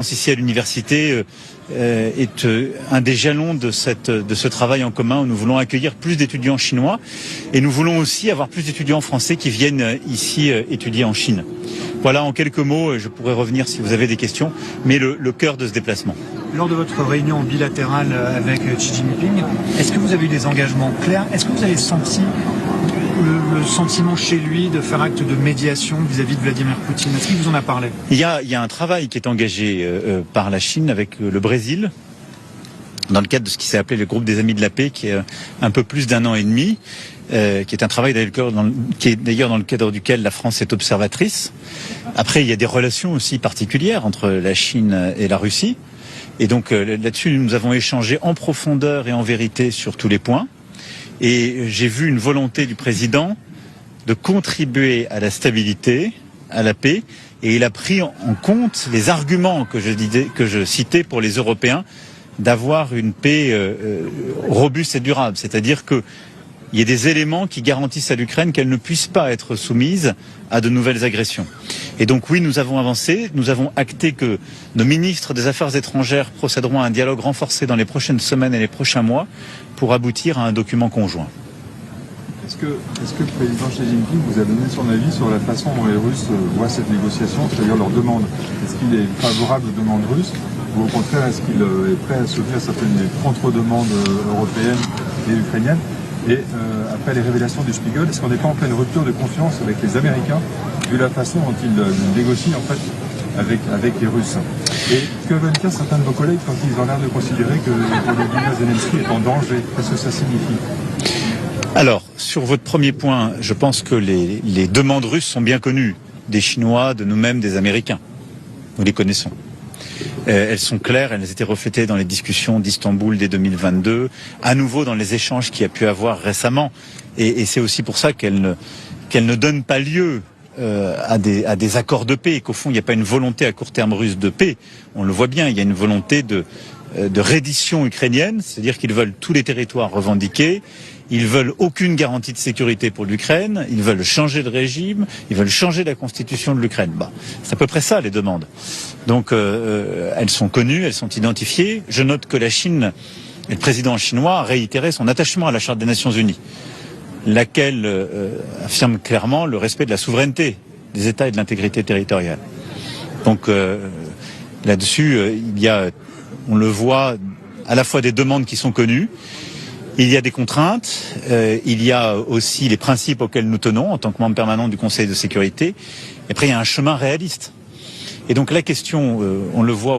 Ici à l'université est un des jalons de ce travail en commun où nous voulons accueillir plus d'étudiants chinois et nous voulons aussi avoir plus d'étudiants français qui viennent ici étudier en Chine. Voilà en quelques mots, je pourrais revenir si vous avez des questions, mais le cœur de ce déplacement. Lors de votre réunion bilatérale avec Xi Jinping, est-ce que vous avez eu des engagements clairs? Est-ce que vous avez senti le sentiment chez lui de faire acte de médiation vis-à-vis de Vladimir Poutine? Est-ce qu'il vous en a parlé? Il y a un travail qui est engagé par la Chine avec le Brésil, dans le cadre de ce qui s'est appelé le groupe des Amis de la Paix, qui est un peu plus d'un an et demi, qui est un travail qui est d'ailleurs dans le cadre duquel la France est observatrice. Après, il y a des relations aussi particulières entre la Chine et la Russie. Et donc là-dessus, nous avons échangé en profondeur et en vérité sur tous les points. Et j'ai vu une volonté du président de contribuer à la stabilité, à la paix, et il a pris en compte les arguments que je citais pour les Européens d'avoir une paix robuste et durable. C'est-à-dire qu'il y ait des éléments qui garantissent à l'Ukraine qu'elle ne puisse pas être soumise à de nouvelles agressions. Et donc oui, nous avons avancé, nous avons acté que nos ministres des Affaires étrangères procéderont à un dialogue renforcé dans les prochaines semaines et les prochains mois pour aboutir à un document conjoint. Est-ce que le président Xi Jinping vous a donné son avis sur la façon dont les Russes voient cette négociation, c'est-à-dire leurs demandes? Est-ce qu'il est favorable aux demandes russes ou au contraire est-ce qu'il est prêt à soutenir certaines des contre-demandes européennes et ukrainiennes? Et après les révélations du Spiegel, est-ce qu'on n'est pas en pleine rupture de confiance avec les Américains vu la façon dont ils négocient en fait avec les Russes? Et que veulent dire certains de vos collègues quand ils ont l'air de considérer que Volodymyr Zelensky est en danger? Qu'est-ce que ça signifie? Alors, sur votre premier point, je pense que les demandes russes sont bien connues, des Chinois, de nous-mêmes, des Américains. Nous les connaissons. Elles sont claires, elles étaient reflétées dans les discussions d'Istanbul dès 2022, à nouveau dans les échanges qu'il y a pu avoir récemment. Et c'est aussi pour ça qu'elles ne donnent pas lieu à des accords de paix, et qu'au fond, il n'y a pas une volonté à court terme russe de paix. On le voit bien, il y a une volonté de reddition ukrainienne, c'est-à-dire qu'ils veulent tous les territoires revendiqués, ils veulent aucune garantie de sécurité pour l'Ukraine, ils veulent changer de régime, ils veulent changer la constitution de l'Ukraine. Bah, c'est à peu près ça les demandes. Donc elles sont connues, elles sont identifiées. Je note que la Chine et le président chinois a réitéré son attachement à la Charte des Nations Unies, laquelle affirme clairement le respect de la souveraineté des États et de l'intégrité territoriale. Donc là-dessus, il y a, on le voit, à la fois des demandes qui sont connues, il y a des contraintes, il y a aussi les principes auxquels nous tenons en tant que membre permanent du Conseil de sécurité, et après il y a un chemin réaliste. Et donc la question, on le voit